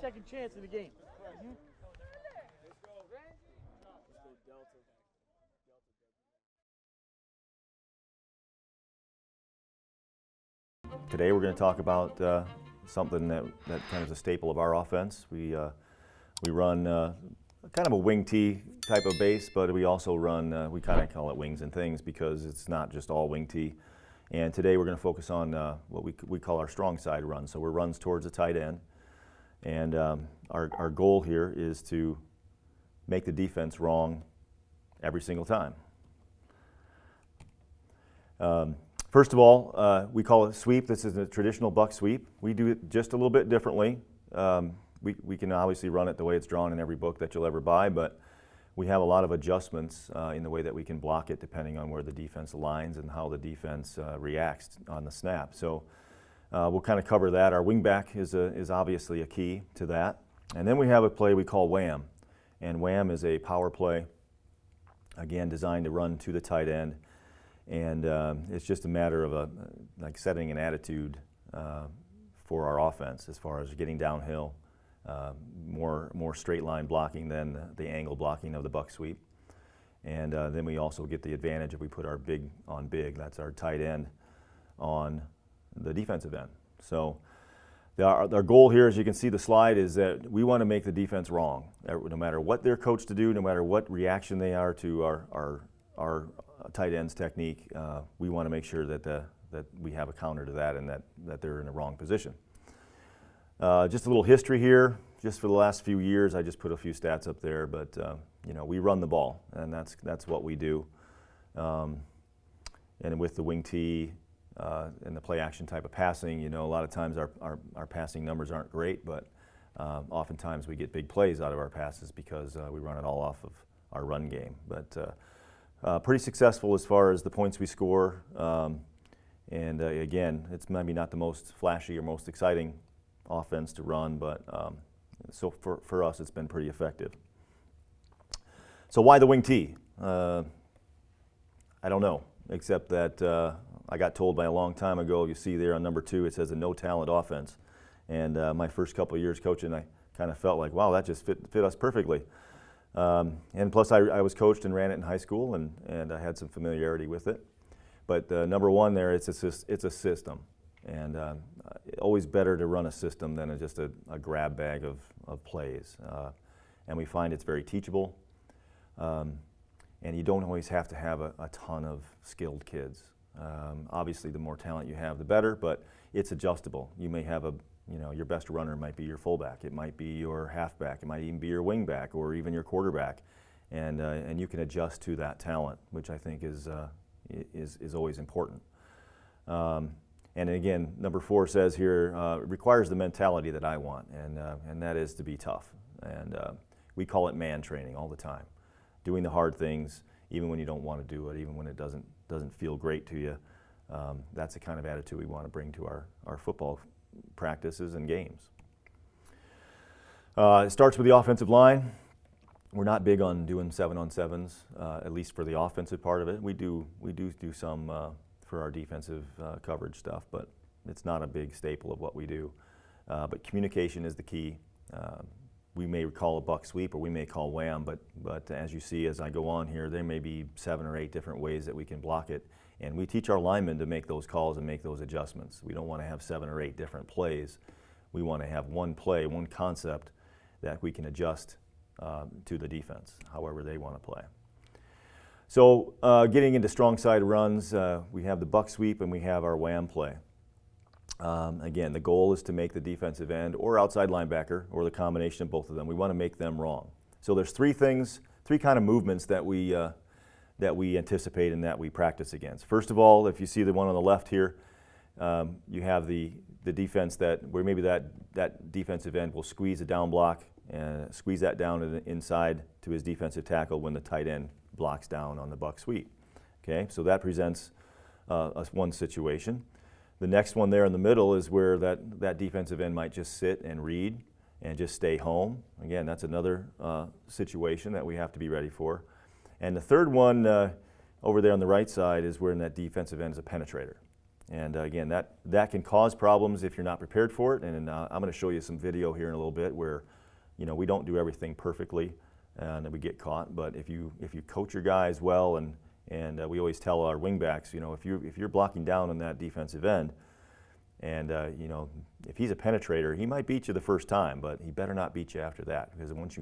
second chance in the game. Today we're going to talk about something that kind of is a staple of our offense. We run kind of a wing tee type of base, but we also run, we kind of call it wings and things because it's not just all wing tee. And today we're going to focus on what we call our strong side run. So we're runs towards the tight end. And our goal here is to make the defense wrong every single time. First of all, we call it sweep. This is a traditional buck sweep. We do it just a little bit differently. We can obviously run it the way it's drawn in every book that you'll ever buy, but we have a lot of adjustments in the way that we can block it depending on where the defense aligns and how the defense reacts on the snap. So we'll kind of cover that. Our wingback is obviously a key to that. And then we have a play we call Wham. And Wham is a power play, again, designed to run to the tight end. And it's just a matter of like setting an attitude for our offense as far as getting downhill, more straight line blocking than the angle blocking of the buck sweep. And then we also get the advantage if we put our big on big, that's our tight end, on the defensive end. So our goal here, as you can see the slide, is that we want to make the defense wrong. No matter what they're coached to do, no matter what reaction they are to our tight ends technique, we want to make sure that we have a counter to that and that they're in the wrong position. Just a little history here. Just for the last few years, I just put a few stats up there, but we run the ball, and that's what we do. And with the wing tee and the play action type of passing, a lot of times our passing numbers aren't great, but oftentimes we get big plays out of our passes because we run it all off of our run game. But pretty successful as far as the points we score. And again, it's maybe not the most flashy or most exciting offense to run, but so for us, it's been pretty effective. So why the wing tee? I don't know, except that I got told by a long time ago, you see there on number 2, it says a no-talent offense. And my first couple of years coaching, I kind of felt like, wow, that just fit us perfectly. And plus, I was coached and ran it in high school, and I had some familiarity with it. But number 1 there, it's a system. And always better to run a system than just a grab bag of plays. And we find it's very teachable. And you don't always have to have a ton of skilled kids. Obviously, the more talent you have, the better, but it's adjustable. You may have your best runner might be your fullback. It might be your halfback. It might even be your wingback or even your quarterback. And you can adjust to that talent, which I think is always important. And again, number 4 says here, it requires the mentality that I want, and that is to be tough. And we call it man training all the time. Doing the hard things, even when you don't want to do it, even when it doesn't feel great to you. That's the kind of attitude we want to bring to our football practices and games. It starts with the offensive line. We're not big on doing 7-on-7s, at least for the offensive part of it. We do some for our defensive coverage stuff, but it's not a big staple of what we do. But communication is the key. We may call a buck sweep or we may call Wham, but as you see as I go on here, there may be 7 or 8 different ways that we can block it. And we teach our linemen to make those calls and make those adjustments. We don't want to have 7 or 8 different plays. We want to have one play, one concept that we can adjust to the defense, however they want to play. So getting into strong side runs, we have the buck sweep and we have our Wham play. Again, the goal is to make the defensive end or outside linebacker or the combination of both of them. We want to make them wrong. So there's 3 kind of movements that we anticipate and that we practice against. First of all, if you see the one on the left here, you have the defense where maybe that defensive end will squeeze a down block and squeeze that down to the inside to his defensive tackle when the tight end blocks down on the buck sweep. Okay, so that presents one situation. The next one there in the middle is where that defensive end might just sit and read and just stay home. Again, that's another situation that we have to be ready for. And the third one over there on the right side is where that defensive end is a penetrator. And again, that can cause problems if you're not prepared for it. And I'm going to show you some video here in a little bit where, we don't do everything perfectly and we get caught. But if you coach your guys well, and we always tell our wingbacks, if you're blocking down on that defensive end, and if he's a penetrator, he might beat you the first time, but he better not beat you after that, because once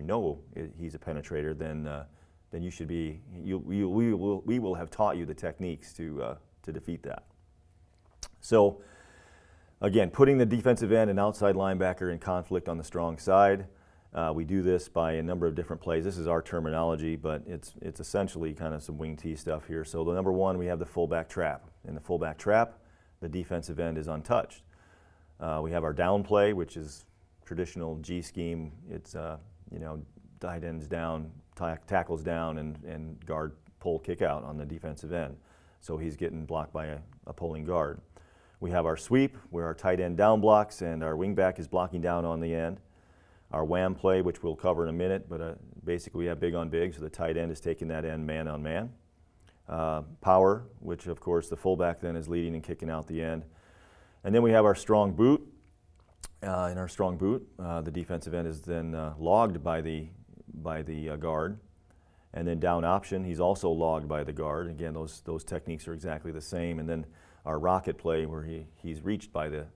he's a penetrator, then you should be. We will have taught you the techniques to defeat that. So, again, putting the defensive end and outside linebacker in conflict on the strong side. We do this by a number of different plays. This is our terminology, but it's essentially kind of some wing T stuff here. So the number one, we have the fullback trap. In the fullback trap, the defensive end is untouched. We have our down play, which is traditional G scheme. It's tight ends down, tackles down, and guard pull kick out on the defensive end. So he's getting blocked by a pulling guard. We have our sweep, where our tight end down blocks and our wingback is blocking down on the end. Our wham play, which we'll cover in a minute, but basically we have big on big, so the tight end is taking that end man on man. Power, which of course the fullback then is leading and kicking out the end. And then we have our strong boot. In our strong boot, the defensive end is then logged by the guard. And then down option, he's also logged by the guard. Again, those techniques are exactly the same. And then our rocket play, where he's reached by the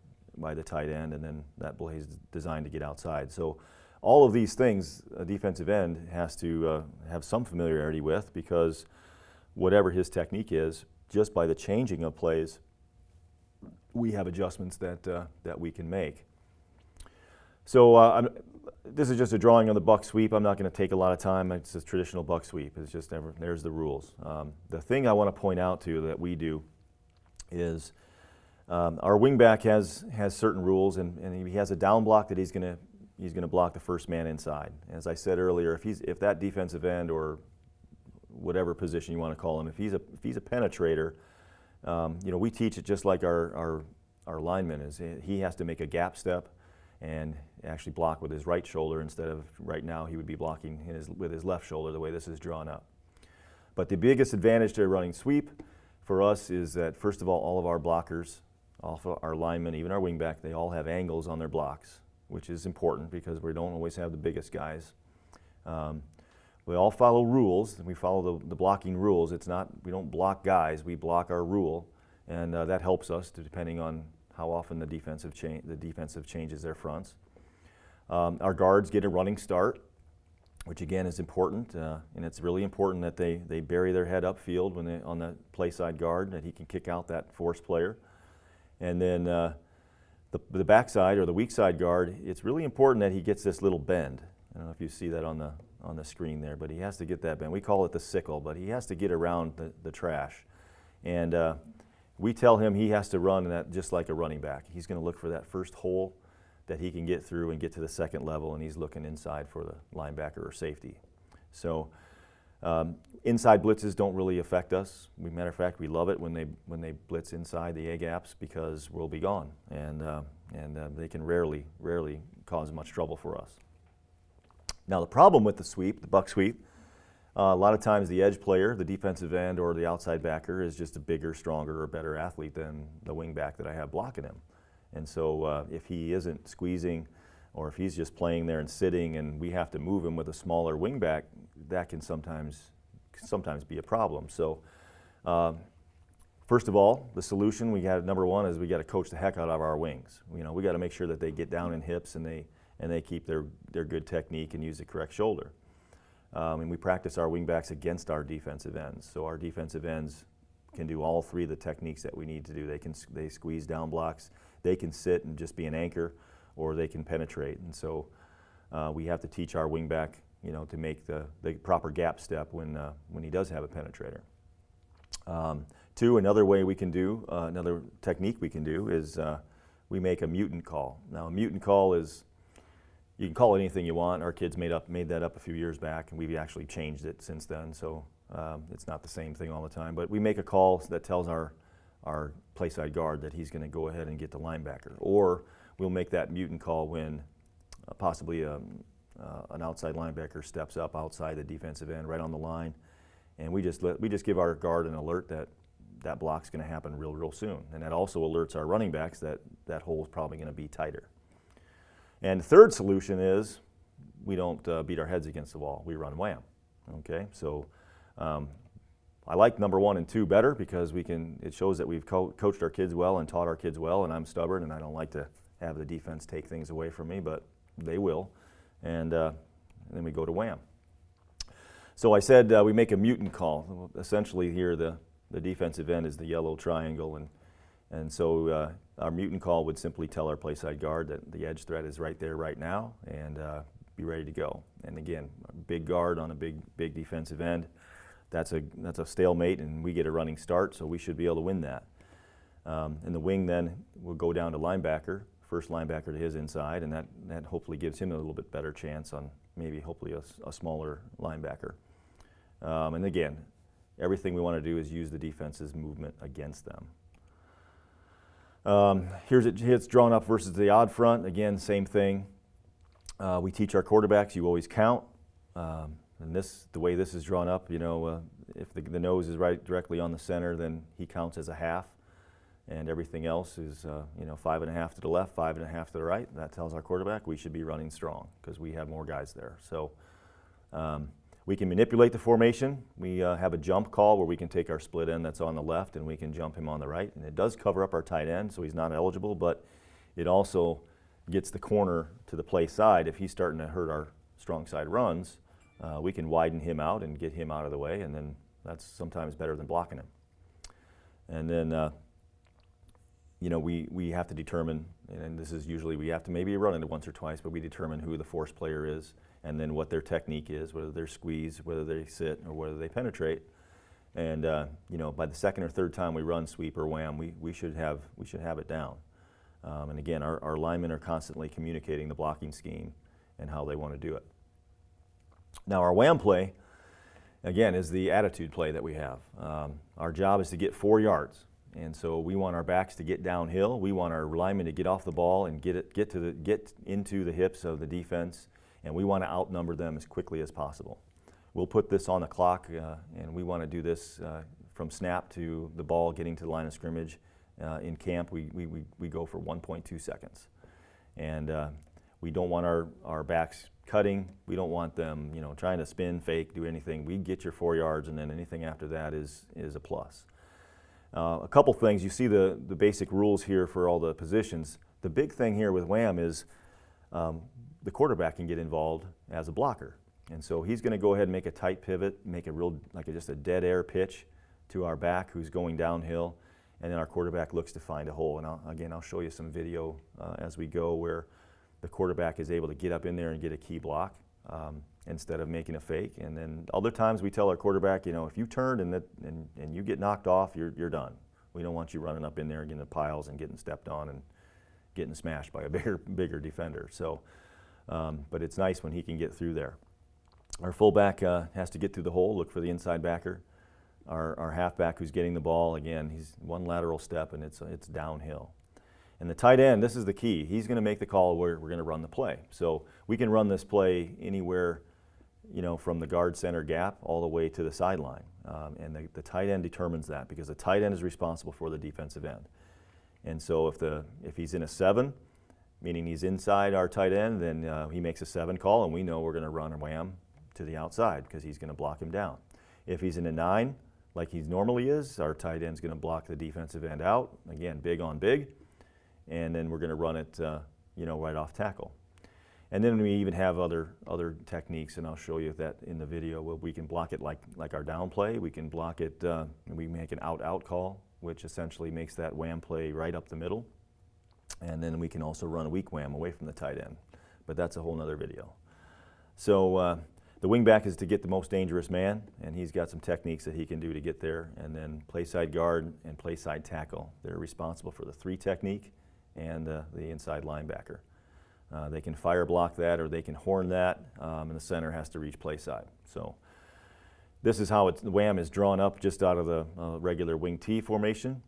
tight end, and then that play is designed to get outside. So all of these things a defensive end has to have some familiarity with, because whatever his technique is, just by the changing of plays, we have adjustments that we can make. So this is just a drawing of the buck sweep. I'm not going to take a lot of time. It's a traditional buck sweep. It's just there's the rules. The thing I want to point out to you that we do is our wingback has certain rules, and he has a down block that he's going to block the first man inside. As I said earlier, if that defensive end, or whatever position you want to call him, if he's a penetrator, we teach it just like our lineman is. He has to make a gap step and actually block with his right shoulder, instead of right now he would be blocking with his left shoulder, the way this is drawn up. But the biggest advantage to running sweep for us is that, first of all of our blockers, all of our linemen, even our wingback, they all have angles on their blocks, which is important because we don't always have the biggest guys. We all follow rules, and we follow the blocking rules. We don't block guys, we block our rule, and that helps us depending on how often the defensive changes their fronts. Our guards get a running start, which again is important, and it's really important that they bury their head upfield when on the play side guard, that he can kick out that force player. And then the backside, or the weak side guard, it's really important that he gets this little bend. I don't know if you see that on the screen there, but he has to get that bend. We call it the sickle, but he has to get around the trash. And we tell him he has to run that just like a running back. He's going to look for that first hole that he can get through and get to the second level, and he's looking inside for the linebacker or safety. So inside blitzes don't really affect us. Matter of fact, we love it when they blitz inside the A gaps, because we'll be gone, and they can rarely cause much trouble for us. Now the problem with the sweep, the buck sweep, a lot of times the edge player, the defensive end or the outside backer, is just a bigger, stronger, or better athlete than the wing back that I have blocking him. And so if he isn't squeezing, or if he's just playing there and sitting, and we have to move him with a smaller wing back, that can sometimes be a problem. So first of all, the solution number one is we got to coach the heck out of our wings. We got to make sure that they get down in hips and they keep their good technique and use the correct shoulder. And we practice our wingbacks against our defensive ends. So our defensive ends can do all three of the techniques that we need to do. They squeeze down blocks, they can sit and just be an anchor, or they can penetrate. And so we have to teach our wingback, to make the proper gap step when he does have a penetrator. Two, another way we can do, another technique we can do is we make a mutant call. Now a mutant call is, you can call it anything you want. Our kids made that up a few years back, and we've actually changed it since then. So it's not the same thing all the time. But we make a call that tells our playside guard that he's going to go ahead and get the linebacker. Or we'll make that mutant call when possibly an outside linebacker steps up outside the defensive end, right on the line, and we just give our guard an alert that that block's going to happen real soon. And that also alerts our running backs that that hole is probably going to be tighter. And the third solution is we don't beat our heads against the wall. We run wham. Okay, so I like number 1 and 2 better because it shows that we've coached our kids well and taught our kids well, and I'm stubborn and I don't like to have the defense take things away from me, but they will. And then we go to wham. So I said we make a mutant call. Essentially here the defensive end is the yellow triangle, and so our mutant call would simply tell our play side guard that the edge threat is right there right now and be ready to go. And again, a big guard on a big defensive end, that's a stalemate and we get a running start, so we should be able to win that. And the wing then will go down to linebacker, first linebacker to his inside, and that hopefully gives him a little bit better chance on maybe hopefully a smaller linebacker. And again, everything we want to do is use the defense's movement against them. It's drawn up versus the odd front. Again, same thing. We teach our quarterbacks, you always count. And the way this is drawn up, if the nose is right directly on the center, then he counts as a half. And everything else is 5.5 to the left, 5.5 to the right. That tells our quarterback we should be running strong because we have more guys there. So we can manipulate the formation. We have a jump call where we can take our split end that's on the left and we can jump him on the right. And it does cover up our tight end, so he's not eligible, but it also gets the corner to the play side. If he's starting to hurt our strong side runs, we can widen him out and get him out of the way, and then that's sometimes better than blocking him. And then we have to determine, and this is usually we have to maybe run it once or twice, but we determine who the force player is and then what their technique is, whether they're squeeze, whether they sit, or whether they penetrate. And by the second or third time we run sweep or wham, we should have it down. And again, our linemen are constantly communicating the blocking scheme and how they want to do it. Now our wham play, again, is the attitude play that we have. Our job is to get 4 yards. And so we want our backs to get downhill. We want our linemen to get off the ball and get into the hips of the defense, and we want to outnumber them as quickly as possible. We'll put this on the clock, and we want to do this from snap to the ball getting to the line of scrimmage. In camp, we go for 1.2 seconds, and we don't want our backs cutting. We don't want them, trying to spin, fake, do anything. We get your 4 yards, and then anything after that is a plus. A couple things. You see the basic rules here for all the positions. The big thing here with wham is the quarterback can get involved as a blocker. And so he's going to go ahead and make a tight pivot, make a real, just a dead air pitch to our back who's going downhill, and then our quarterback looks to find a hole. And I'll show you some video as we go where the quarterback is able to get up in there and get a key block instead of making a fake. And then other times we tell our quarterback, if you turn and you get knocked off, you're done. We don't want you running up in there and getting the piles and getting stepped on and getting smashed by a bigger defender. So, but it's nice when he can get through there. Our fullback has to get through the hole, look for the inside backer. Our halfback who's getting the ball, again, he's one lateral step and it's downhill. And the tight end, this is the key. He's going to make the call where we're going to run the play. So we can run this play anywhere, from the guard center gap all the way to the sideline. And the tight end determines that because the tight end is responsible for the defensive end. And so if he's in a 7, meaning he's inside our tight end, then he makes a 7 call, and we know we're going to run a wham to the outside because he's going to block him down. If he's in a 9, like he normally is, our tight end's going to block the defensive end out. Again, big on big. And then we're going to run it, right off tackle. And then we even have other techniques, and I'll show you that in the video. Where we can block it like our down play. We can block it, and we make an out call, which essentially makes that wham play right up the middle. And then we can also run a weak wham away from the tight end. But that's a whole nother video. So the wingback is to get the most dangerous man, and he's got some techniques that he can do to get there. And then play side guard and play side tackle. They're responsible for the 3 technique and the inside linebacker. They can fire block that or they can horn that, and the center has to reach play side. So this is how the wham is drawn up just out of the regular wing T formation.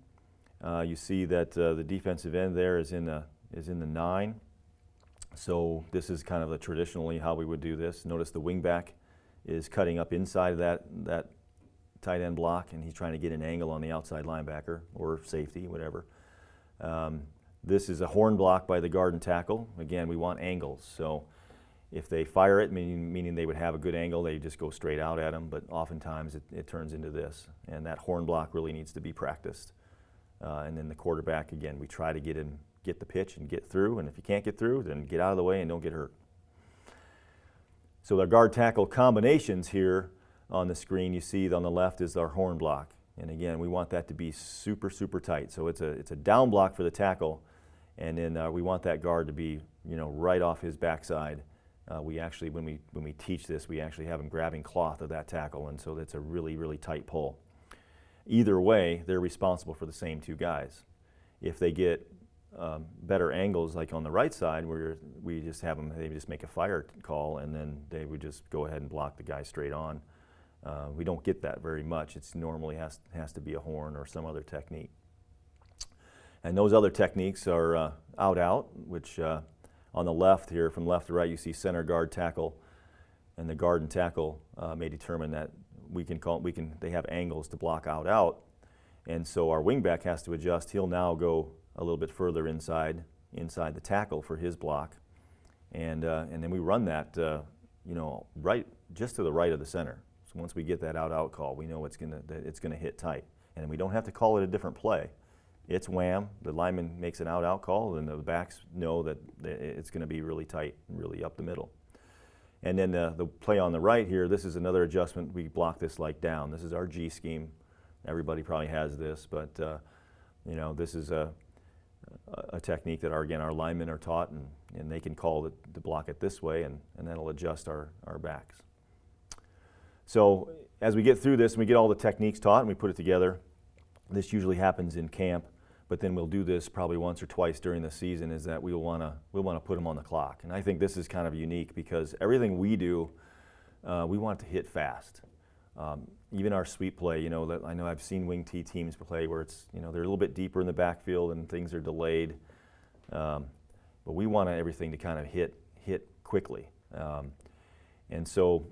You see that the defensive end there is in the 9. So this is kind of traditionally how we would do this. Notice the wingback is cutting up inside of that tight end block, and he's trying to get an angle on the outside linebacker or safety, whatever. This is a horn block by the guard and tackle. Again, we want angles. So if they fire it, meaning they would have a good angle, they just go straight out at them. But oftentimes it turns into this. And that horn block really needs to be practiced. And then the quarterback, again, we try to get the pitch and get through. And if you can't get through, then get out of the way and don't get hurt. So the guard tackle combinations here on the screen, you see on the left is our horn block. And again, we want that to be super, super tight. So it's a down block for the tackle. And then we want that guard to be, right off his backside. We actually, when we teach this, we actually have him grabbing cloth of that tackle, and so that's a really, really tight pull. Either way, they're responsible for the same two guys. If they get better angles, like on the right side, where we just have them, they just make a fire call, and then they would just go ahead and block the guy straight on. We don't get that very much. It's normally has to be a horn or some other technique. And those other techniques are out, which on the left here, from left to right, you see center, guard, tackle, and the guard and tackle may determine that they have angles to block out, and so our wingback has to adjust. He'll now go a little bit further inside the tackle for his block, and then we run that right just to the right of the center. So once we get that out call, we know that it's gonna hit tight, and we don't have to call it a different play. It's wham. The lineman makes an out call, and the backs know that it's going to be really tight and really up the middle. And then the play on the right here, this is another adjustment. We block this like down. This is our G scheme. Everybody probably has this, but this is a technique that our linemen are taught, and they can call to block it this way, and that'll adjust our backs. So as we get through this and we get all the techniques taught and we put it together, this usually happens in camp. But then we'll do this probably once or twice during the season, is that we'll want to put them on the clock. And I think this is kind of unique because everything we do, we want it to hit fast. Even our sweep play, I know I've seen wing T teams play where it's, they're a little bit deeper in the backfield and things are delayed. But we want everything to kind of hit quickly. And so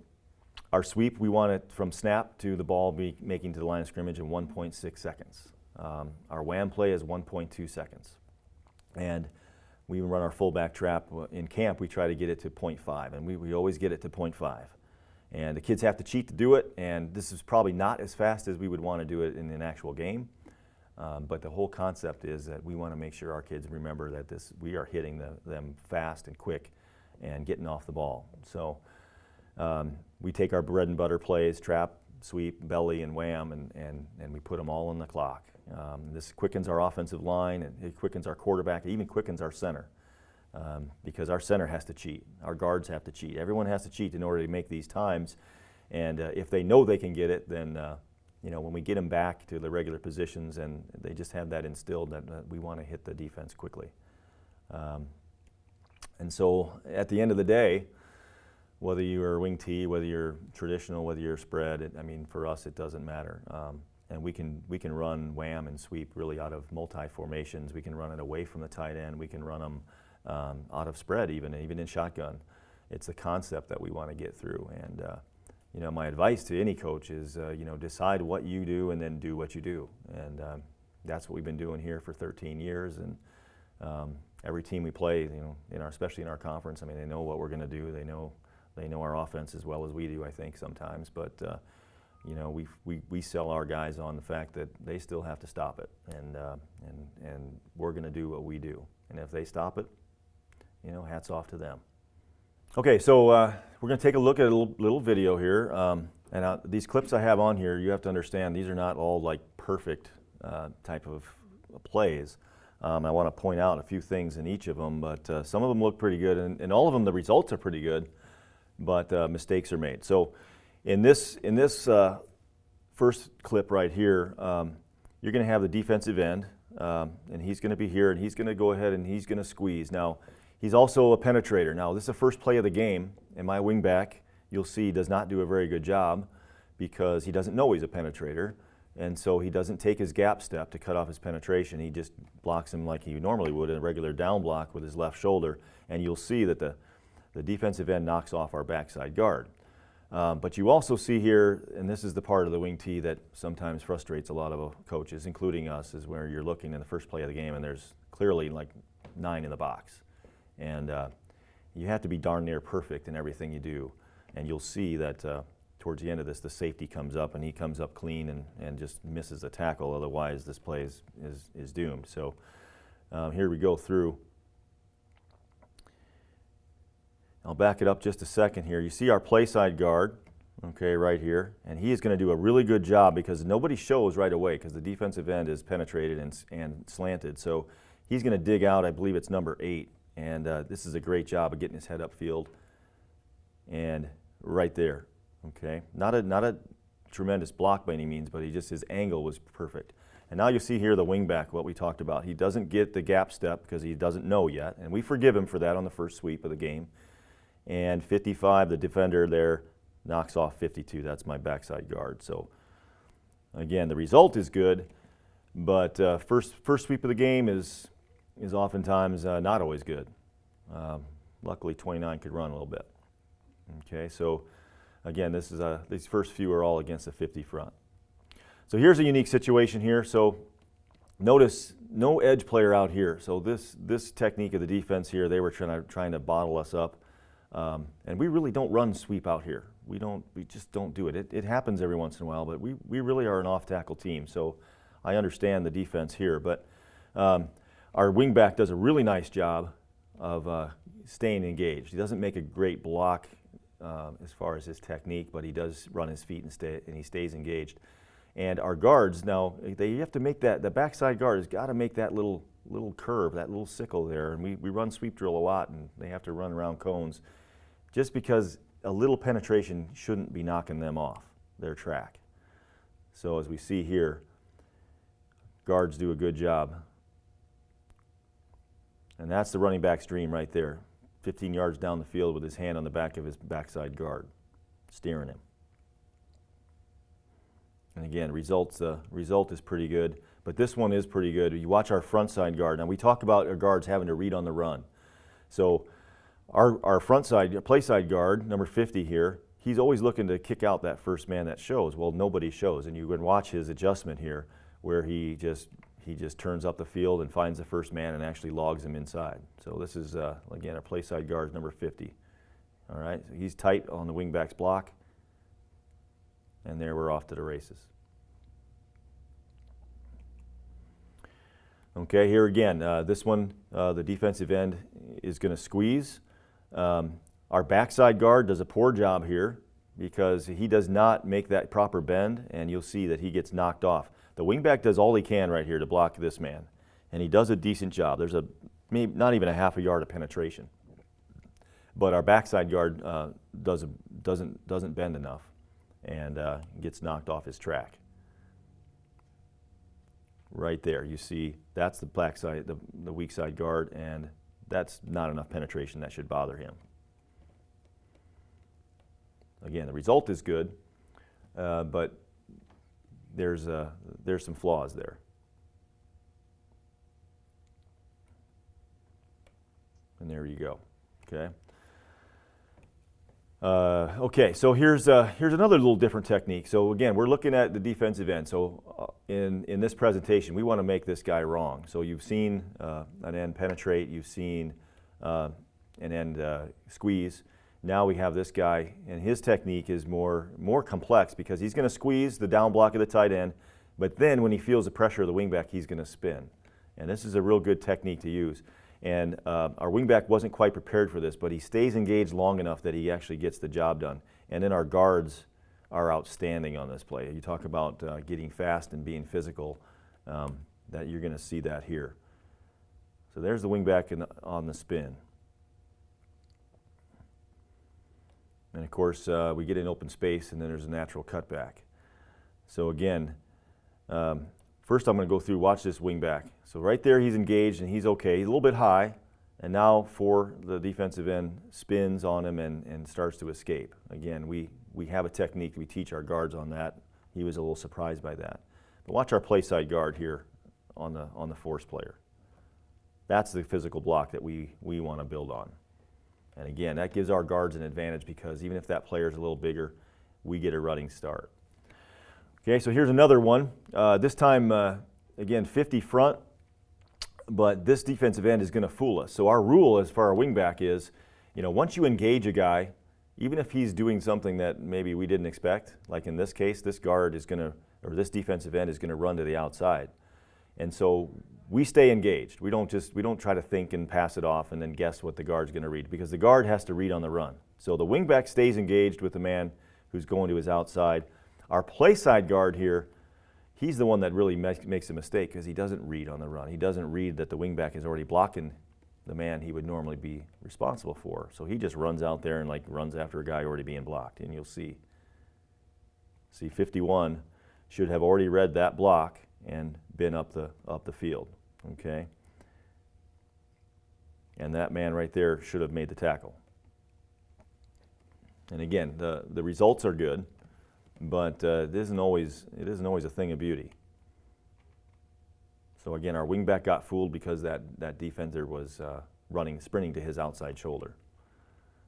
our sweep, we want it from snap to the ball making to the line of scrimmage in 1.6 seconds. Our wham play is 1.2 seconds. And we run our fullback trap. In camp, we try to get it to 0.5, and we always get it to 0.5. And the kids have to cheat to do it, and this is probably not as fast as we would want to do it in an actual game. But the whole concept is that we want to make sure our kids remember that we are hitting them fast and quick and getting off the ball. So we take our bread and butter plays, trap, sweep, belly, and wham, and we put them all on the clock. This quickens our offensive line, and it quickens our quarterback, it even quickens our center, because our center has to cheat. Our guards have to cheat. Everyone has to cheat in order to make these times, and if they know they can get it, then when we get them back to the regular positions and they just have that instilled that we want to hit the defense quickly. And so at the end of the day, whether you're wing T, whether you're traditional, whether you're spread, for us it doesn't matter. And we can run wham and sweep really out of multi-formations. We can run it away from the tight end. We can run them out of spread even in shotgun. It's the concept that we want to get through. And my advice to any coach is decide what you do and then do what you do. And that's what we've been doing here for 13 years. And every team we play, especially in our conference, they know what we're going to do. They know our offense as well as we do, I think, sometimes. But we sell our guys on the fact that they still have to stop it, and we're going to do what we do. And if they stop it, hats off to them. Okay, so we're going to take a look at a little video here. And these clips I have on here, you have to understand, these are not all like perfect type of plays. I want to point out a few things in each of them, but some of them look pretty good, and all of them, the results are pretty good, but mistakes are made. So in this first clip right here, you're going to have the defensive end, and he's going to be here, and he's going to go ahead and he's going to squeeze. Now, he's also a penetrator. Now, this is the first play of the game, and my wingback, you'll see, does not do a very good job because he doesn't know he's a penetrator, and so he doesn't take his gap step to cut off his penetration. He just blocks him like he normally would in a regular down block with his left shoulder, and you'll see that the defensive end knocks off our backside guard. But you also see here, and this is the part of the wing tee that sometimes frustrates a lot of coaches, including us, is where you're looking in the first play of the game and there's clearly like 9 in the box. And you have to be darn near perfect in everything you do. And you'll see that towards the end of this, the safety comes up and he comes up clean and just misses the tackle. Otherwise, this play is doomed. So here we go through. I'll back it up just a second here. You see our play side guard, okay, right here. And he is going to do a really good job because nobody shows right away because the defensive end is penetrated and slanted. So he's going to dig out, I believe it's number 8. And this is a great job of getting his head upfield. And right there, okay. Not a tremendous block by any means, but his angle was perfect. And now you see here the wingback, what we talked about. He doesn't get the gap step because he doesn't know yet. And we forgive him for that on the first sweep of the game. And 55, the defender there, knocks off 52. That's my backside guard. So, again, the result is good, but first sweep of the game is oftentimes not always good. Luckily, 29 could run a little bit. Okay, so again, these first few are all against the 50 front. So here's a unique situation here. So notice no edge player out here. So this technique of the defense here, they were trying to bottle us up. And we really don't run sweep out here. We just don't do it. It happens every once in a while, but we really are an off-tackle team. So I understand the defense here, but our wingback does a really nice job of staying engaged. He doesn't make a great block as far as his technique, but he does run his feet and he stays engaged. And our guards now, you have to make the backside guard has got to make that little curve, that little sickle there. And we run sweep drill a lot, and they have to run around cones, just because a little penetration shouldn't be knocking them off their track. So as we see here, guards do a good job. And that's the running back's dream right there. 15 yards down the field with his hand on the back of his backside guard, steering him. And again, result is pretty good, but this one is pretty good. You watch our front side guard. Now we talk about our guards having to read on the run. So our front side, play side guard, number 50 here, he's always looking to kick out that first man that shows. Well, nobody shows, and you can watch his adjustment here where he just turns up the field and finds the first man and actually logs him inside. So this is, again, our play side guard is number 50. All right, so he's tight on the wingback's block, and there we're off to the races. Okay, here again, this one, the defensive end is going to squeeze. Our backside guard does a poor job here because he does not make that proper bend, and you'll see that he gets knocked off. The wingback does all he can right here to block this man, and he does a decent job. There's maybe not even a half a yard of penetration, but our backside guard doesn't bend enough and gets knocked off his track. Right there, you see that's the black side, the weak side guard, and that's not enough penetration that should bother him. Again, the result is good, but there's some flaws there. And there you go. Okay. Okay, so here's another little different technique. So again, we're looking at the defensive end. So in this presentation, we want to make this guy wrong. So you've seen an end penetrate, you've seen an end squeeze. Now we have this guy, and his technique is more complex because he's going to squeeze the down block of the tight end, but then when he feels the pressure of the wingback, he's going to spin. And this is a real good technique to use. And our wingback wasn't quite prepared for this, but he stays engaged long enough that he actually gets the job done. And then our guards are outstanding on this play. You talk about getting fast and being physical, that you're going to see that here. So there's the wingback on the spin. And of course, we get in open space, and then there's a natural cutback. So again, first I'm going to go through, watch this wingback. So right there he's engaged and he's okay. He's a little bit high, and now the defensive end spins on him and starts to escape. Again, we have a technique, we teach our guards on that. He was a little surprised by that. But watch our play side guard here on the force player. That's the physical block that we want to build on. And again, that gives our guards an advantage because even if that player is a little bigger, we get a running start. Okay, so here's another one. This time, again, 50 front, but this defensive end is going to fool us. So our rule as far as our wingback is, once you engage a guy, even if he's doing something that maybe we didn't expect, like in this case, this guard is going to, or this defensive end is going to run to the outside. And so we stay engaged. We don't try to think and pass it off and then guess what the guard's going to read, because the guard has to read on the run. So the wingback stays engaged with the man who's going to his outside. Our play side guard here, he's the one that really makes a mistake because he doesn't read on the run. He doesn't read that the wingback is already blocking the man he would normally be responsible for. So he just runs out there and runs after a guy already being blocked. And you'll see 51 should have already read that block and been up the field. Okay? And that man right there should have made the tackle. And again, the results are good, but it isn't always a thing of beauty. So again, our wingback got fooled because that defender was sprinting to his outside shoulder.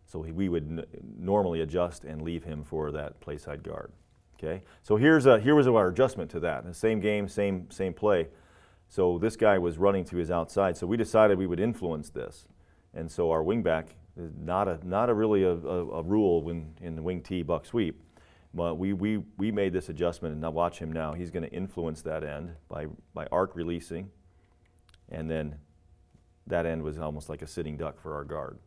So we would normally adjust and leave him for that play side guard. Okay, so here was our adjustment to that. The same game, same play. So this guy was running to his outside. So we decided we would influence this, and so our wingback is not a really a rule when in the wing T buck sweep. But we made this adjustment, and now watch him now. He's going to influence that end by arc releasing, and then that end was almost like a sitting duck for our guard.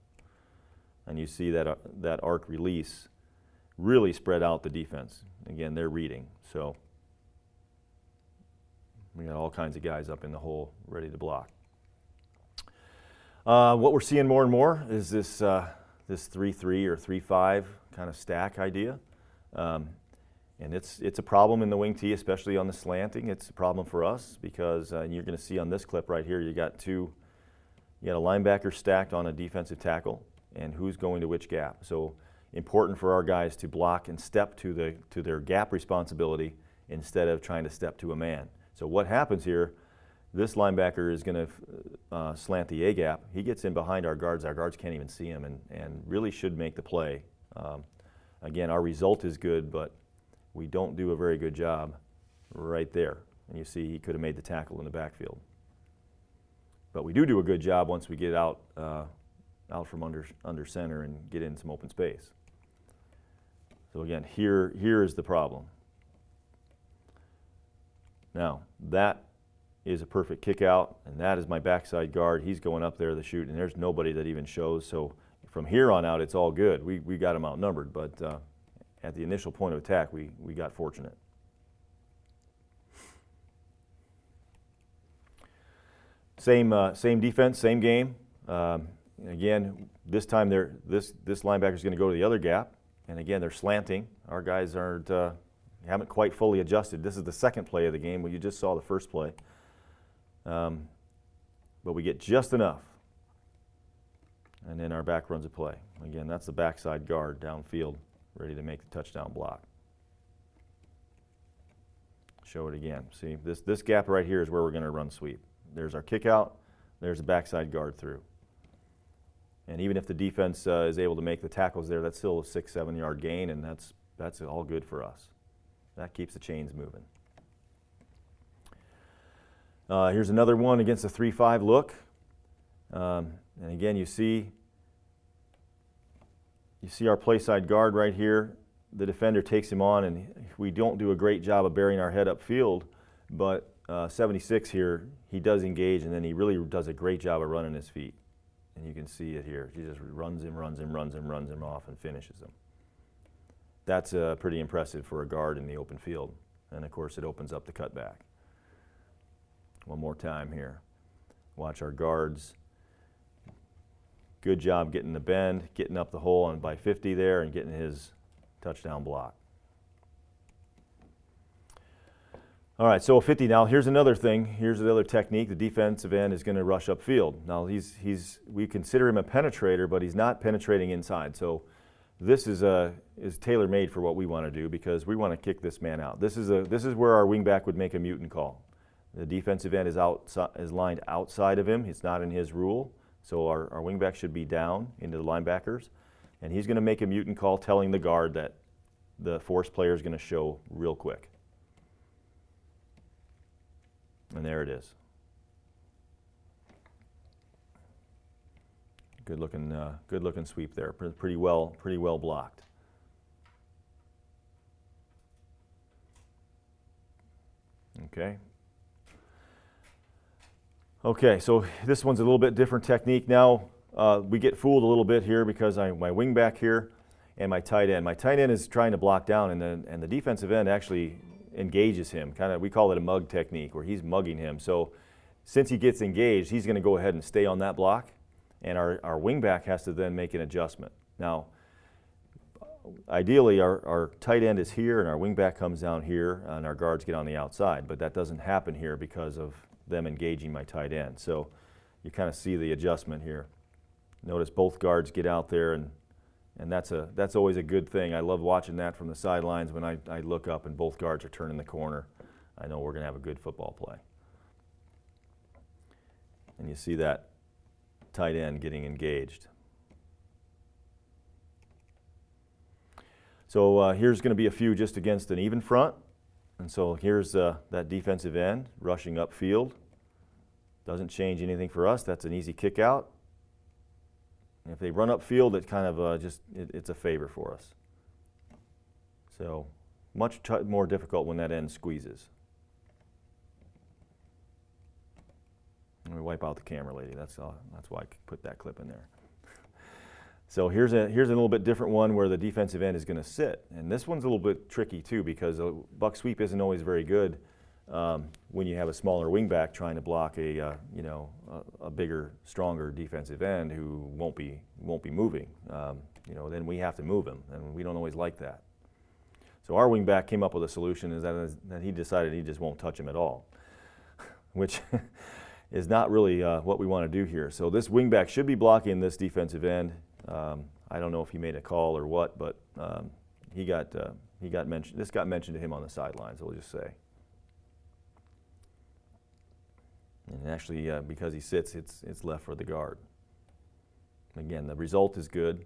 And you see that arc release really spread out the defense. Again, they're reading, so we got all kinds of guys up in the hole ready to block. What we're seeing more and more is this 3-3 or 3-5 kind of stack idea. And it's a problem in the wing T, especially on the slanting. It's a problem for us because and you're going to see on this clip right here, you got a linebacker stacked on a defensive tackle, and who's going to which gap. So important for our guys to block and step to their gap responsibility instead of trying to step to a man. So what happens here? This linebacker is going to slant the A gap. He gets in behind our guards. Our guards can't even see him, and really should make the play. Again, our result is good, but we don't do a very good job right there. And you see he could have made the tackle in the backfield. But we do a good job once we get out from under center and get in some open space. So again, here is the problem. Now, that is a perfect kick out, and that is my backside guard. He's going up there to shoot, and there's nobody that even shows. So from here on out, it's all good. We got him outnumbered, but at the initial point of attack, we got fortunate. Same defense, same game. Again, this time this linebacker is going to go to the other gap, and again they're slanting. Our guys haven't quite fully adjusted. This is the second play of the game. Well, you just saw the first play, but we get just enough. And then our back runs a play. Again, that's the backside guard downfield, ready to make the touchdown block. Show it again. See, this gap right here is where we're going to run sweep. There's our kick out. There's the backside guard through. And even if the defense is able to make the tackles there, that's still a 6-7 yard gain, and that's all good for us. That keeps the chains moving. Here's another one against a 3-5 look. And again, you see our play side guard right here. The defender takes him on, and we don't do a great job of burying our head upfield, but 76 here, he does engage, and then he really does a great job of running his feet. And you can see it here. He just runs him off and finishes him. That's pretty impressive for a guard in the open field. And of course, it opens up the cutback. One more time here. Watch our guards. Good job getting the bend, getting up the hole and by 50 there and getting his touchdown block. All right, so 50 now. Here's another thing. Here's the other technique. The defensive end is going to rush upfield. Now we consider him a penetrator, but he's not penetrating inside. So this is tailor-made for what we want to do because we want to kick this man out. This is where our wingback would make a mutant call. The defensive end is lined outside of him. It's not in his rule. So our wingback should be down into the linebackers, and he's going to make a mutant call telling the guard that the force player is going to show real quick. And there it is. Good looking sweep there. Pretty well blocked. Okay. Okay, so this one's a little bit different technique. Now we get fooled a little bit here because my wing back here and my tight end. My tight end is trying to block down, and the defensive end actually engages him. Kind of, we call it a mug technique, where he's mugging him. So since he gets engaged, he's going to go ahead and stay on that block, and our wing back has to then make an adjustment. Now, ideally, our tight end is here, and our wing back comes down here, and our guards get on the outside. But that doesn't happen here because of them engaging my tight end. So you kind of see the adjustment here. Notice both guards get out there, and that's always a good thing. I love watching that from the sidelines when I look up and both guards are turning the corner. I know we're going to have a good football play. And you see that tight end getting engaged. So here's going to be a few just against an even front. And so here's that defensive end rushing upfield. Doesn't change anything for us. That's an easy kick out. And if they run upfield, it kind of it's a favor for us. So much more difficult when that end squeezes. Let me wipe out the camera, lady. That's why I put that clip in there. So here's a little bit different one where the defensive end is going to sit, and this one's a little bit tricky too because a buck sweep isn't always very good when you have a smaller wingback trying to block a bigger, stronger defensive end who won't be moving. Then we have to move him, and we don't always like that. So our wingback came up with a solution is that he decided he just won't touch him at all, which is not really what we want to do here. So this wingback should be blocking this defensive end. I don't know if he made a call or what, but he got mentioned. This got mentioned to him on the sidelines, we'll just say. And actually, because he sits, it's left for the guard. Again, the result is good,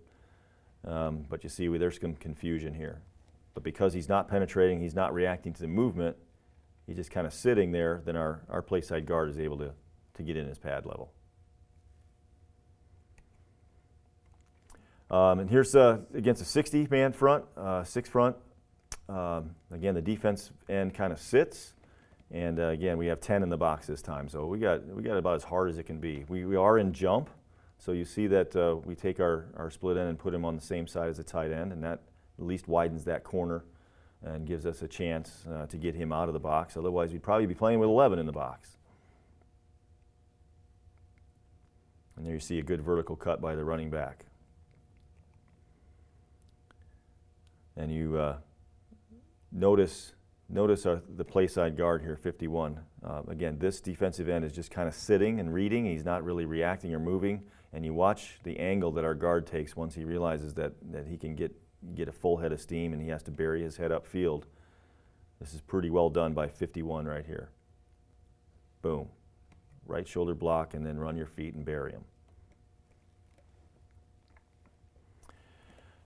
but you see there's some confusion here. But because he's not penetrating, he's not reacting to the movement, he's just kind of sitting there, then our play side guard is able to get in his pad level. And here's against a 60-man front, 6 front. Again, the defense end kind of sits, and again, we have 10 in the box this time. So we got about as hard as it can be. We are in jump, so you see that we take our split end and put him on the same side as the tight end, and that at least widens that corner and gives us a chance to get him out of the box. Otherwise, we'd probably be playing with 11 in the box. And there you see a good vertical cut by the running back. And you notice the play side guard here, 51. Again, this defensive end is just kind of sitting and reading. He's not really reacting or moving. And you watch the angle that our guard takes once he realizes that he can get a full head of steam and he has to bury his head upfield. This is pretty well done by 51 right here. Boom. Right shoulder block and then run your feet and bury him.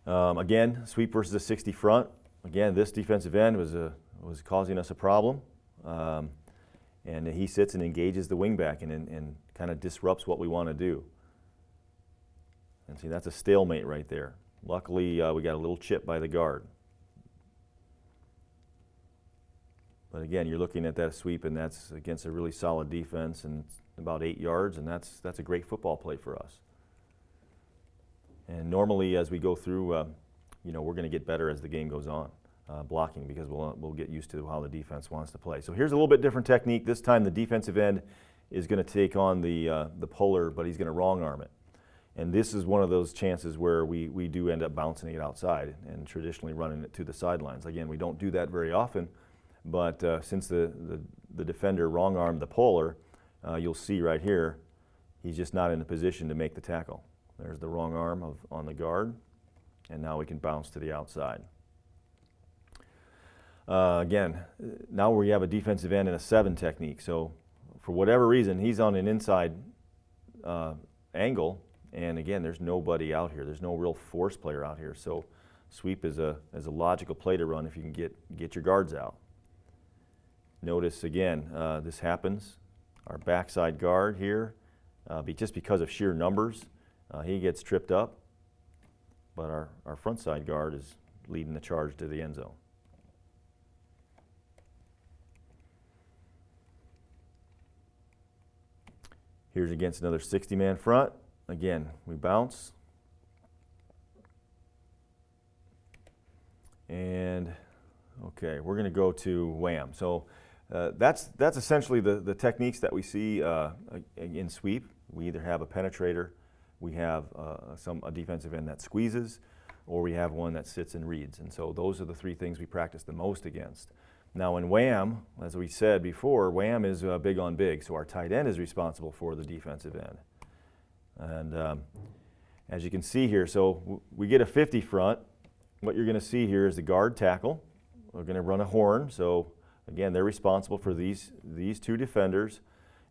Again, sweep versus a 60 front. Again, this defensive end was causing us a problem. And he sits and engages the wingback and kind of disrupts what we want to do. And see, that's a stalemate right there. Luckily, we got a little chip by the guard. But again, you're looking at that sweep, and that's against a really solid defense and about 8 yards, and that's a great football play for us. And normally, as we go through, we're going to get better as the game goes on, blocking, because we'll get used to how the defense wants to play. So here's a little bit different technique. This time, the defensive end is going to take on the puller, but he's going to wrong arm it. And this is one of those chances where we do end up bouncing it outside and traditionally running it to the sidelines. Again, we don't do that very often, but since the defender wrong armed the puller, you'll see right here, he's just not in a position to make the tackle. There's the wrong arm on the guard, and now we can bounce to the outside. Again, now we have a defensive end and a 7 technique. So for whatever reason, he's on an inside angle, and again, there's nobody out here. There's no real force player out here. So Sweep is a logical play to run if you can get your guards out. Notice again, this happens. Our backside guard here, just because of sheer numbers, he gets tripped up, but our front side guard is leading the charge to the end zone. Here's against another 60-man front. Again, we bounce. And, okay, we're going to go to Wham. So that's essentially the techniques that we see in sweep. We either have a penetrator, we have a defensive end that squeezes, or we have one that sits and reads. And so those are the three things we practice the most against. Now in Wham, as we said before, Wham is big on big, so our tight end is responsible for the defensive end. And as you can see here, so we get a 50 front. What you're going to see here is the guard tackle. We're going to run a horn, so again, they're responsible for these two defenders,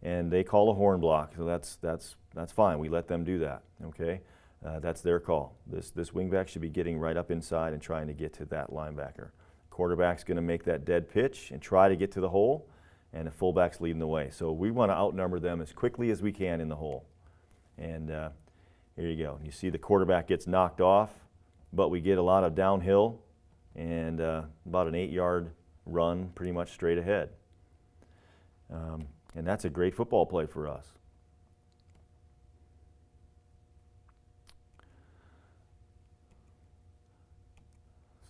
and they call a horn block, so that's fine. We let them do that, okay? That's their call. This wingback should be getting right up inside and trying to get to that linebacker. Quarterback's going to make that dead pitch and try to get to the hole, and the fullback's leading the way. So we want to outnumber them as quickly as we can in the hole. And here you go. You see the quarterback gets knocked off, but we get a lot of downhill and about an 8-yard run pretty much straight ahead. And that's a great football play for us.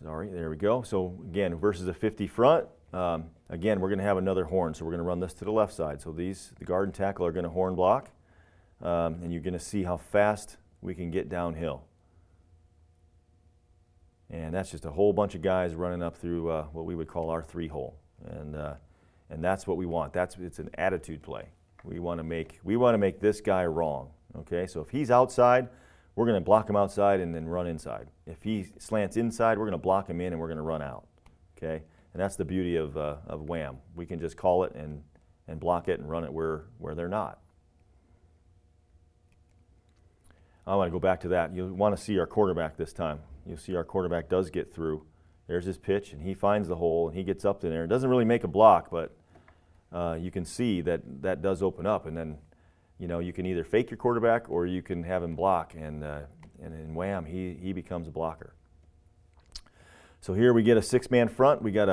Sorry, there we go. So again, versus a 50 front, again, we're going to have another horn. So we're going to run this to the left side. So the guard and tackle are going to horn block, and you're going to see how fast we can get downhill. And that's just a whole bunch of guys running up through what we would call our 3-hole, and that's what we want. It's an attitude play. We want to make this guy wrong. Okay, so if he's outside, we're going to block him outside and then run inside. If he slants inside, we're going to block him in and we're going to run out. Okay, and that's the beauty of Wham. We can just call it and block it and run it where they're not. I want to go back to that. You'll want to see our quarterback this time. You'll see our quarterback does get through. There's his pitch, and he finds the hole, and he gets up in there. It doesn't really make a block, but you can see that does open up, and then you can either fake your quarterback or you can have him block, and in Wham, he becomes a blocker. So here we get a 6-man front. We got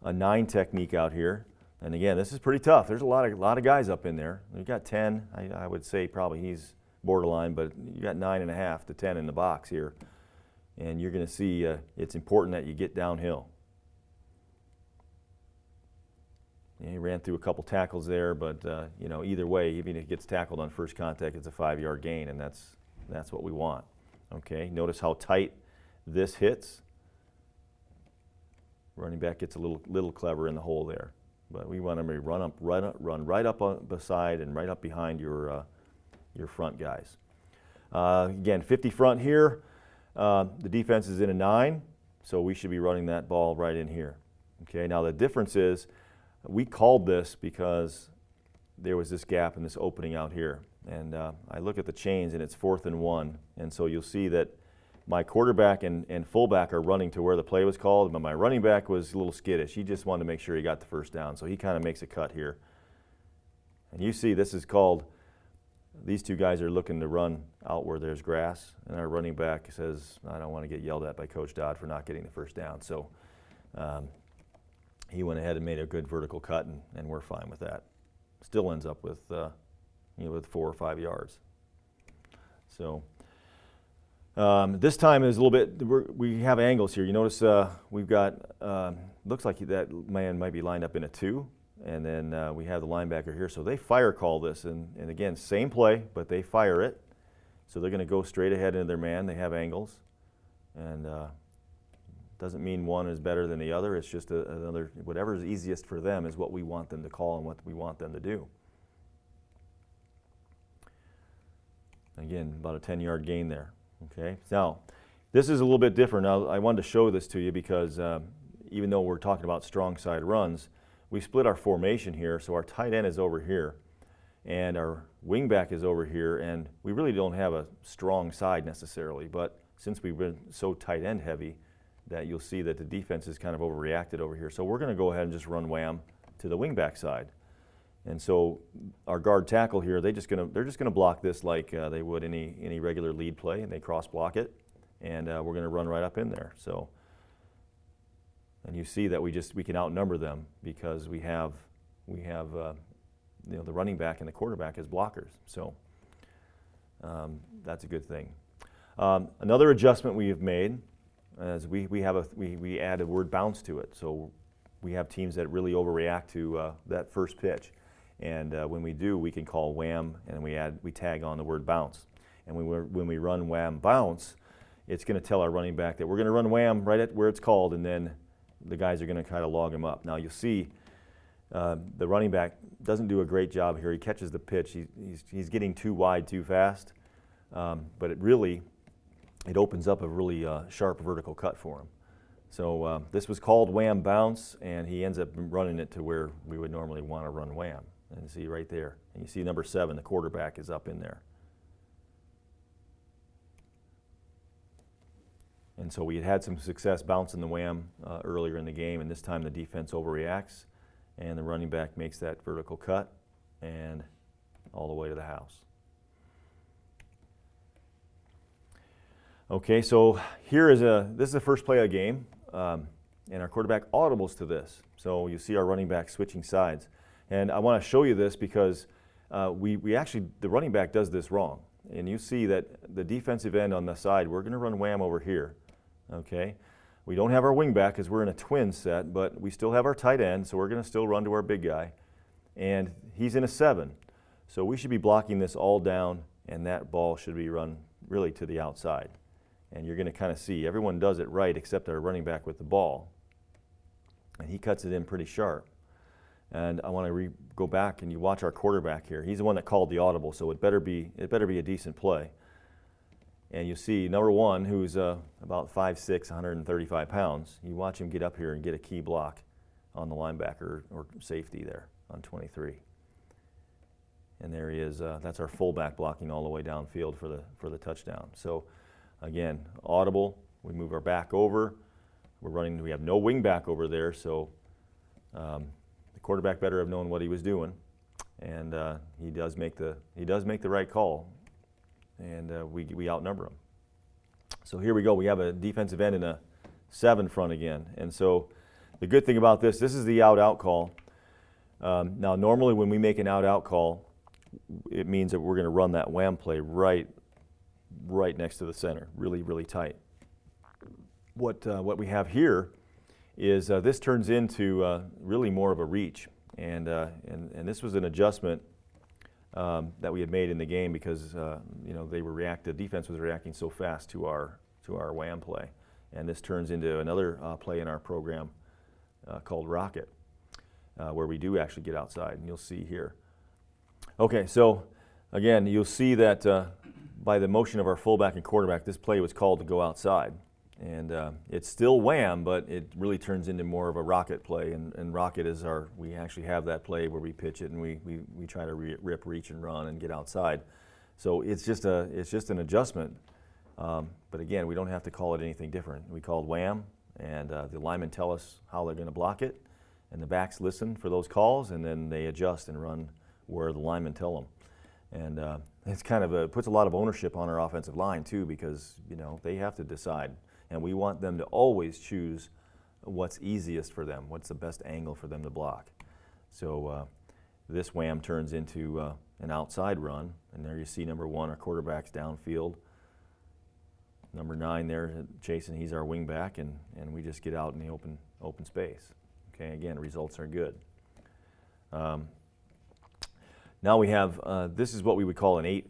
a 9 technique out here, and again, this is pretty tough. There's a lot of guys up in there. You got 10. I would say probably he's borderline, but you got 9.5 to 10 in the box here. And you're going to see it's important that you get downhill. Yeah, he ran through a couple tackles there, but either way, even if he gets tackled on first contact, it's a 5-yard gain, and that's what we want. Okay, notice how tight this hits. Running back gets a little clever in the hole there, but we want him to run right up beside and right up behind your front guys. Again, 50 front here. The defense is in a 9, so we should be running that ball right in here. Okay, now the difference is we called this because there was this gap and this opening out here. And I look at the chains and it's 4th and 1. And so you'll see that my quarterback and fullback are running to where the play was called, but my running back was a little skittish. He just wanted to make sure he got the first down. So he kind of makes a cut here. And you see this is called, these two guys are looking to run out where there's grass, and our running back says, I don't want to get yelled at by Coach Dodd for not getting the first down. So he went ahead and made a good vertical cut, and we're fine with that. Still ends up with, with 4 or 5 yards. So this time is a little bit, we have angles here. You notice we've got, looks like that man might be lined up in a 2. And then we have the linebacker here. So they fire call this. And again, same play, but they fire it. So they're going to go straight ahead into their man. They have angles. And doesn't mean one is better than the other. It's just another, whatever is easiest for them is what we want them to call and what we want them to do. Again, about a 10-yard gain there. Okay. Now, this is a little bit different. Now, I wanted to show this to you because even though we're talking about strong side runs, we split our formation here, so our tight end is over here, and our wingback is over here, and we really don't have a strong side necessarily, but since we've been so tight end heavy, that you'll see that the defense is kind of overreacted over here. So we're going to go ahead and just run wham to the wingback side. And so our guard tackle here, they're just going to block this like they would any regular lead play, and they cross block it, and we're going to run right up in there. So, and you see that we can outnumber them because we have the running back and the quarterback as blockers. So that's a good thing. Another adjustment we have made is we add a word bounce to it. So we have teams that really overreact to that first pitch. And when we do, we can call wham, and we tag on the word bounce. And when we run wham bounce, it's going to tell our running back that we're going to run wham right at where it's called, and then the guys are going to kind of log him up. Now you'll see the running back doesn't do a great job here. He catches the pitch. He's getting too wide too fast, but it opens up a really sharp vertical cut for him. So this was called wham bounce, and he ends up running it to where we would normally want to run wham. And you see right there. And you see number 7, the quarterback, is up in there. And so we had some success bouncing the wham earlier in the game, and this time the defense overreacts, and the running back makes that vertical cut and all the way to the house. Okay, so this is the first play of the game, and our quarterback audibles to this. So you see our running back switching sides. And I want to show you this because the running back does this wrong. And you see that the defensive end on the side, we're going to run wham over here. Okay, we don't have our wing back because we're in a twin set, but we still have our tight end, so we're going to still run to our big guy. And he's in a 7. So we should be blocking this all down, and that ball should be run really to the outside. And you're going to kind of see everyone does it right except our running back with the ball. And he cuts it in pretty sharp. And I want to go back and you watch our quarterback here. He's the one that called the audible, so it better be a decent play. And you see number 1, who's about 5'6", 135 pounds. You watch him get up here and get a key block on the linebacker or safety there on 23. And there he is. That's our fullback blocking all the way downfield for the touchdown. So again, audible. We move our back over. We have no wing back over there, so the quarterback better have known what he was doing, and he does make the right call, and we outnumber him. So here we go. We have a defensive end in a 7 front again, and so the good thing about this is the out call. Now normally when we make an out call, it means that we're going to run that wham play right next to the center, really tight. What we have here is this turns into really more of a reach, and this was an adjustment that we had made in the game because the defense was reacting so fast to our wham play, and this turns into another play in our program called Rocket, where we do actually get outside, and you'll see here. Okay, so again, you'll see that by the motion of our fullback and quarterback, this play was called to go outside. And it's still wham, but it really turns into more of a rocket play. And rocket is we actually have that play where we pitch it and we try to rip, reach, and run and get outside. So it's just an adjustment. But again, we don't have to call it anything different. We called wham, and the linemen tell us how they're going to block it, and the backs listen for those calls, and then they adjust and run where the linemen tell them. And it's kind of puts a lot of ownership on our offensive line too, because they have to decide. And we want them to always choose what's easiest for them, what's the best angle for them to block. So this wham turns into an outside run, and there you see number 1, our quarterback's downfield. Number 9 there, Jason, he's our wing back, and we just get out in the open space. Okay, again, results are good. Now we have, this is what we would call an 8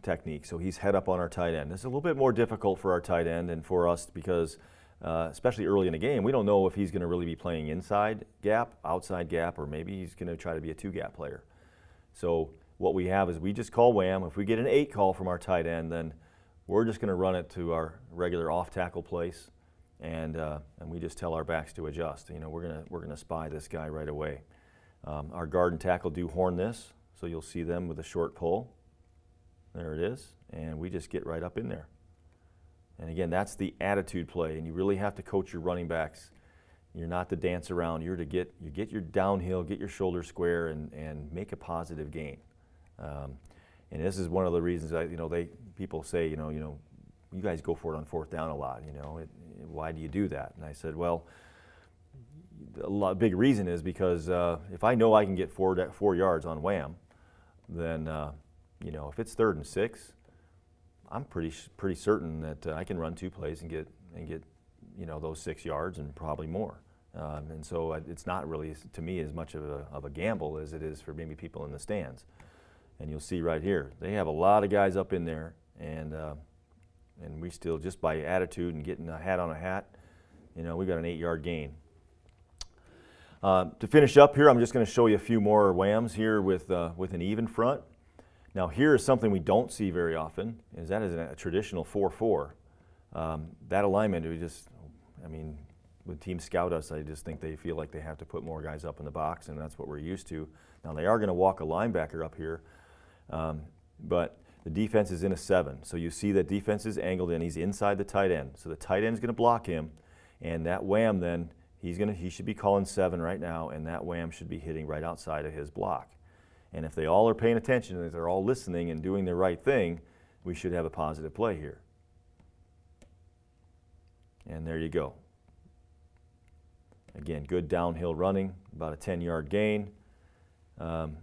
technique. So he's head up on our tight end. This is a little bit more difficult for our tight end and for us because, especially early in the game, we don't know if he's going to really be playing inside gap, outside gap, or maybe he's going to try to be a 2-gap player. So what we have is we just call wham. If we get an 8 call from our tight end, then we're just going to run it to our regular off-tackle place, and we just tell our backs to adjust. We're gonna spy this guy right away. Our guard and tackle do horn this, so you'll see them with a short pull. There it is, and we just get right up in there. And again, that's the attitude play, and you really have to coach your running backs. You're not to dance around. You're to get your downhill, get your shoulders square, and make a positive gain. And this is one of the reasons people say, you guys go for it on fourth down a lot. Why do you do that? And I said, well, big reason is because if I know I can get 4 yards on Wham, then if it's 3rd and 6, I'm pretty certain that I can run 2 plays and get those 6 yards and probably more. And so it's not really, to me, as much of a gamble as it is for maybe people in the stands. And you'll see right here, they have a lot of guys up in there, and we still, just by attitude and getting a hat on a hat, we got an 8-yard gain. To finish up here, I'm just going to show you a few more Whams here with an even front. Now here is something we don't see very often, is a traditional 4-4. That alignment, when teams scout us, I just think they feel like they have to put more guys up in the box, and that's what we're used to. Now they are going to walk a linebacker up here, but the defense is in a 7. So you see that defense is angled in. He's inside the tight end. So the tight end is going to block him, and that Wham then, he should be calling 7 right now, and that Wham should be hitting right outside of his block. And if they all are paying attention, and if they're all listening and doing the right thing, we should have a positive play here. And there you go. Again, good downhill running, about a 10-yard gain. Again,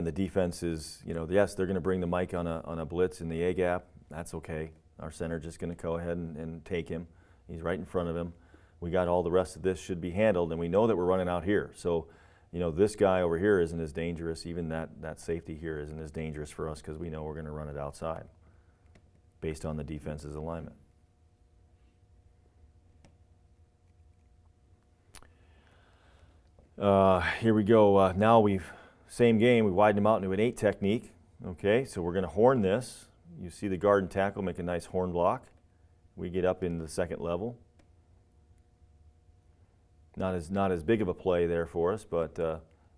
the defense is, yes, they're going to bring the Mike on a blitz in the A gap. That's okay. Our center just going to go ahead and take him. He's right in front of him. We got all the rest of this should be handled, and we know that we're running out here. So, this guy over here isn't as dangerous. Even that safety here isn't as dangerous for us because we know we're going to run it outside based on the defense's alignment. Here we go. Now same game, we widen them out into an 8 technique. Okay, so we're going to horn this. You see the guard and tackle make a nice horn block. We get up into the second level. Not as big of a play there for us, but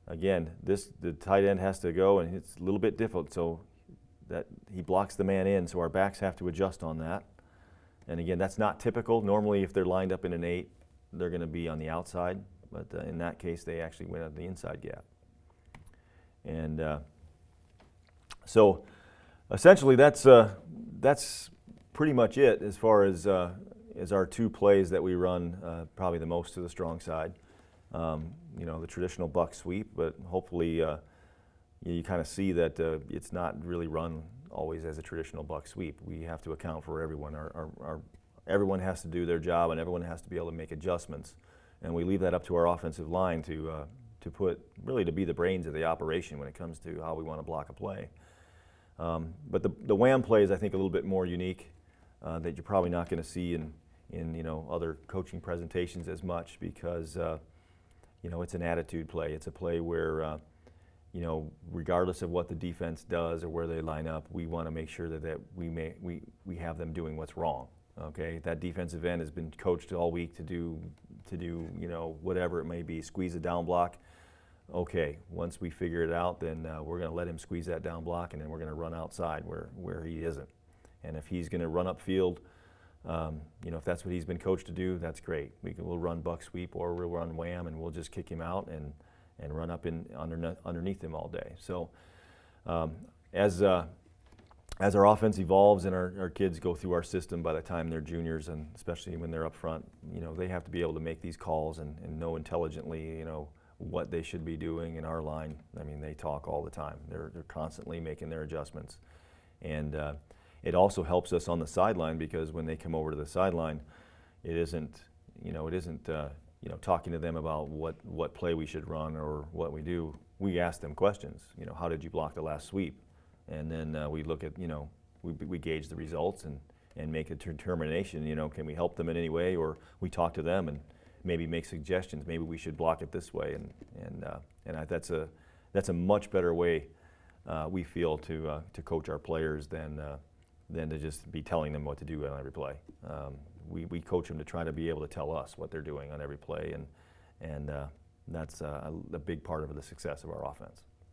again, the tight end has to go, and it's a little bit difficult. So that he blocks the man in, so our backs have to adjust on that. And again, that's not typical. Normally, if they're lined up in an 8, they're going to be on the outside. But in that case, they actually went on the inside gap. And so essentially, that's pretty much it as far as our 2 plays that we run, probably the most to the strong side. The traditional buck sweep, but hopefully you kind of see that it's not really run always as a traditional buck sweep. We have to account for everyone. Everyone has to do their job, and everyone has to be able to make adjustments. And we leave that up to our offensive line to be the brains of the operation when it comes to how we want to block a play. But the Wham play is, I think, a little bit more unique that you're probably not going to see in other coaching presentations as much because it's an attitude play. It's a play where regardless of what the defense does or where they line up, we want to make sure that we have them doing what's wrong. Okay, that defensive end has been coached all week to do whatever it may be, squeeze a down block. Okay, once we figure it out, then we're going to let him squeeze that down block, and then we're going to run outside where he isn't. And if he's going to run upfield, if that's what he's been coached to do, that's great. We'll run buck sweep or we'll run Wham, and we'll just kick him out and run up underneath him all day. So as our offense evolves and our kids go through our system by the time they're juniors, and especially when they're up front, they have to be able to make these calls and know intelligently, what they should be doing. In our line, they talk all the time. They're constantly making their adjustments. And it also helps us on the sideline because when they come over to the sideline, it isn't talking to them about what play we should run or what we do. We ask them questions. How did you block the last sweep? And then we look at, we gauge the results and make a determination, can we help them in any way? Or we talk to them and maybe make suggestions. Maybe we should block it this way. And that's a much better way we feel to coach our players than to just be telling them what to do on every play. We coach them to try to be able to tell us what they're doing on every play, and that's a big part of the success of our offense.